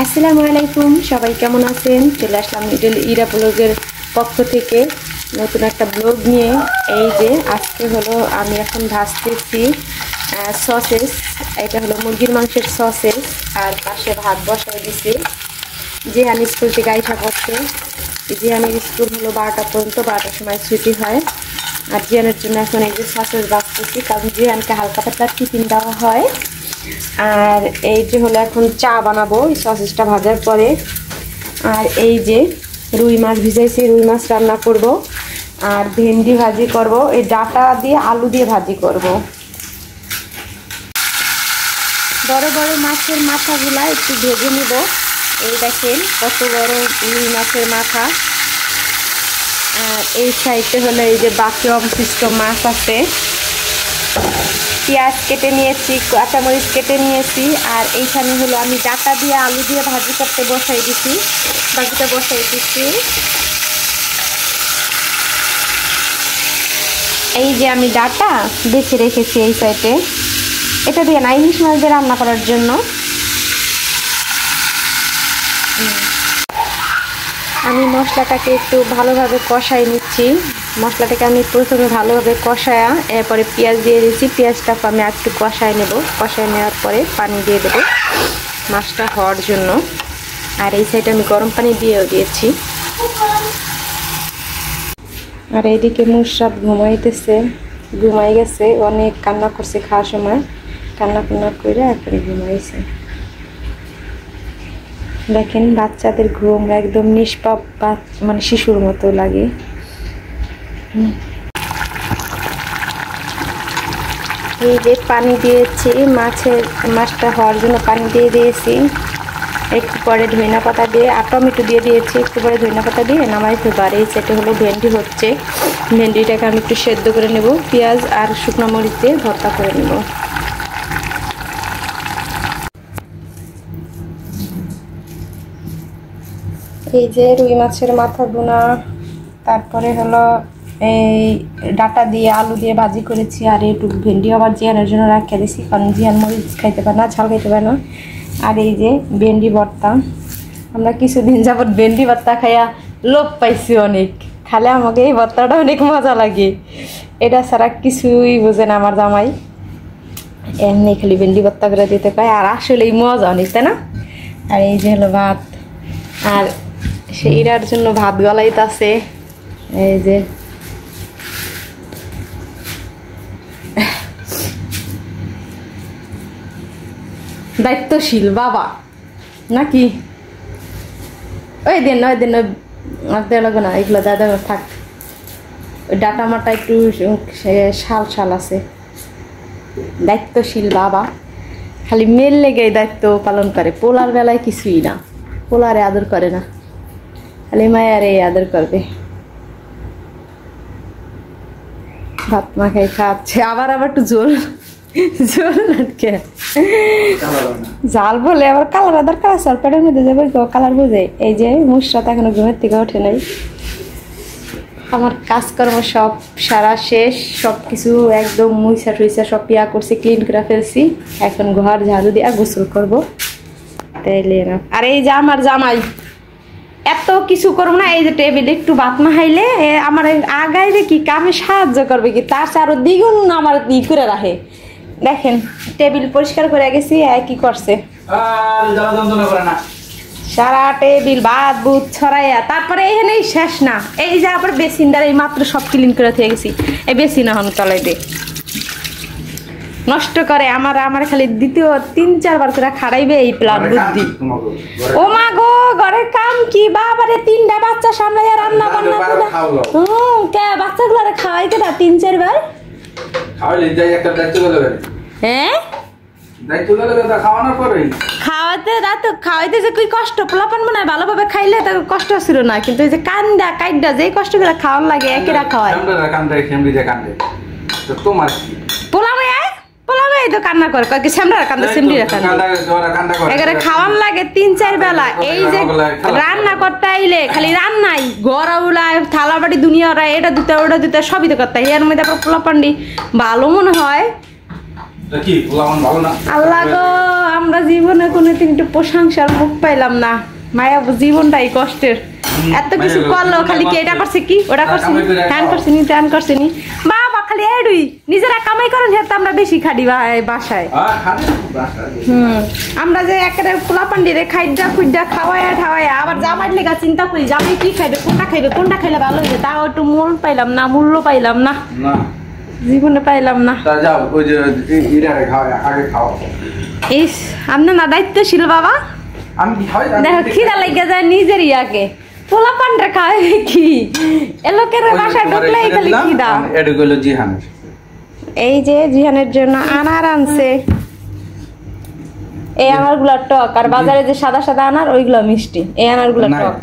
আসসালামু আলাইকুম, সবাই কেমন আছেন? চলে আসলাম মিডল ইরা ব্লগের পক্ষ থেকে নতুন একটা ব্লগ নিয়ে। এই যে আজকে হলো আমি এখন ভাজতেছি সসেস। এটা হলো মুরগির মাংসের সসেস, আর পাশে ভাত বসাই দিছি। জিহান স্কুল থেকে আইসা পড়ছে। জিহানের স্কুল হলো 12টা পর্যন্ত, 12টার সময় ছুটি হয়। আর জিহানের জন্য এখন এই যে সসেস ভাজতেছি, কারণ জিহানকে হালকা পাতলা টিফিন দেওয়া হয়। আর এই যে হলো এখন চা বানাবো এই সসেসটা ভাজার পরে। আর এই যে রুই মাছ ভিজাইছি, রুই মাছ রান্না করব। আর ভেন্ডি ভাজি করব, এই ডাটা দিয়ে আলু দিয়ে ভাজি করব। বড় বড় মাছের মাথাগুলা একটু ভেজে নিব। এই দেখেন কত বড় রুই মাছের মাথা। আর এই সাইডে হলো এই যে বাকি অবশিষ্ট মাছ আছে। পেঁয়াজ কেটে নিয়েছি, কাঁচামরিচ কেটে নিয়েছি। আর এইখানে হলো আমি ডাটা দিয়ে আলু দিয়ে ভাজি করতে বসাই দিচ্ছি, বাকিটা বসাই দিচ্ছি। এই যে আমি ডাটা বেছে রেখেছি এই সাইডে, এটা দিয়ে না ইলিশ মাছ দিয়ে রান্না করার জন্য। আমি মশলাটাকে একটু ভালোভাবে কষাই নিচ্ছি। মশলাটাকে আমি প্রথমে ভালোভাবে কষায়া এরপরে পেঁয়াজ দিয়ে দিয়েছি। পেঁয়াজটাকে আমি একটু কষাই নেব, কষাই নেওয়ার পরে পানি দিয়ে দেবো মাছটা হওয়ার জন্য। আর এই সাইডে আমি গরম পানি দিয়েও দিয়েছি। আর এইদিকে মুশরাত ঘুমাই গেছে, অনেক কান্না করছে খাওয়ার সময়, কান্না করে এরপরে ঘুমাইছে। দেখেন বাচ্চাদের ঘুম একদম নিষ্পাপ, মানে শিশুর মতো লাগে। এই যে পানি দিয়েছি, মাছটা হওয়ার জন্য পানি দিয়ে দিয়েছি। একটু পরে ধনিয়া পাতা দিয়ে আর টমেটো দিয়ে দিয়েছি, একটু পরে ধনিয়া পাতা দিয়ে নামাই ফেলবো। আর এই সেটা হলো ভেন্ডি হচ্ছে, ভেন্ডিটাকে আমি একটু সেদ্ধ করে নেব, পেঁয়াজ আর শুকনো মরিচ দিয়ে ভর্তা করে নেব। এই যে রুই মাছের মাথা ভুনা, তারপরে হলো এই ডাটা দিয়ে আলু দিয়ে ভাজি করেছি। আর একটু ভেন্ডি আবার জিয়ানের জন্য রাখিয়ে দিয়েছি, কারণ জিয়ান মরিচ খাইতে পারে না, ঝাল খাইতে পারে না। আর এই যে ভেন্ডি ভর্তা, আমরা কিছুদিন যাবত ভেন্ডি ভর্তা খাইয়া লোভ পাইছি অনেক, খালে আমাকে এই ভর্তাটা অনেক মজা লাগে। এটা ছাড়া কিছুই বোঝে না আমার জামাই, এমনি খালি ভেন্ডি ভর্তা করে দিতে পারে। আর আসলেই মজা অনেক, তাই না? আর এই যে হলো ভাত, আর সেইটার জন্য ভাত গলাইতেছে। এই যে দায়িত্বশীল বাবা নাকি? ওই দিন লাগবে না, এগুলো দাদা থাক। ওই ডাটা মাটা একটু শাল আছে। দায়িত্বশীল বাবা, খালি মেল লেগে দায়িত্ব পালন করে, পোলার বেলায় কিছুই না, পোলারে আদর করে না, খালি মায়ারে আদর করবে। ভাত মাখাই খাচ্ছে, আবার একটু জোর নাটকে জাল বলে আবার কালার দরকার আছে, পেটের মধ্যে যাবে কালার বুঝে। এই যে মুশরাত এখনো ঘুমের থেকে ওঠে নাই। আমার কাজকর্ম সব সারা শেষ, সব কিছু একদম মুইসা টুইসা সব ইয়া করছি, ক্লিন করে ফেলছি। এখন ঘর ঝাড়ু দিয়ে গোসল করবো, তাইলে না। আর এই যে আমার জামাই এত কিছু করবো না, এই যে টেবিলে একটু ভাত মাখাইলে আমার আগাইবে কি কামে সাহায্য করবে কি, তার চেয়ে আরো দ্বিগুণ আমার ই করে রাখে। দেখেন টেবিল পরিষ্কার করে গেছি, কি করছে সারা টেবিল ভাত বুত ছড়াইয়া। তারপরে এখানেই শেষ না, এই যে আবার বেসিনটার এই মাত্র সব ক্লিন করে থেকে গেছি। এই বেসিন এখন তলাই দে নষ্ট করে, আমার খালি দ্বিতীয় 3-4 বার করে খাড়াইবে এই প্লান বুদ্ধি। ও মা গো, ঘরের কাম কি বাবারে, 3টা বাচ্চা সামলাইয়া রান্না বান্না করে। কে বাচ্চাগুলারে খাওয়াই কেটা 3-4 বার? হ্যাঁ খাওয়াইতে যে কি কষ্ট, পোলাপান মনে হয় ভালোভাবে খাইলে তার কষ্ট ছিল না, কিন্তু এই যে কান্দা কাইডা যে কষ্ট করে খাওয়ার লাগে একেরা খাওয়াই। পোলাবে তো কান্না করে, খাওয়ার লাগে 3-4 বেলা। এই যে রান্না করতে আইলে খালি রান্নাই, ঘর উলায় থালা বাটি দুনিয়া, এটা দিতে ওটা দিতে সবই তো করতে। এর মধ্যে আবার পোলাপান্ডি ভালো মনে হয় তা কি পোলাপান ভালো না? আল্লাহ গো, আমরা জীবনে কোনোদিন একটু প্রশংসার মুখ পাইলাম না। মায়া জীবনটাই কষ্টের। এত কিছু করলো, খালি কি এটা করছে, কি ওটা করছে, হ্যান করছে নি, ত্যান করছে নি। বাবা খালি এডুই নিজেরা কামাই করেন, হেতে আমরা বেশি খাটি বাসায়। আমরা যে একেবারে পোলাপান্ডিরে খাইডা খুইডা খাওয়ায় ঠাওয়ায়, আবার জামাই লেগা চিন্তা করি জামাই কি খাইবে, কোনটা খাইলে ভালো হইবে, তাও একটু মূল পাইলাম না, মূল্য পাইলাম না, জীবনে পাইলাম না। যাও ওই যে ইরারে খাও, আগে খাও। ইস, আপনি না দায়িত্বশীল বাবা। আমি কি খাই? দেখো খিদা লেগে যায় নিজের ইয়াকে, পোলাপানটা খায় কি, এলোকের বাসায় ঢুকলেই খালি খিদা। এটা হলো জিহানের। এই যে জিহানের জন্য আনার আনছে। এই আনারগুলা টক, আর বাজারে যে সাদা সাদা আনার ওইগুলা মিষ্টি, এই আনারগুলা টক।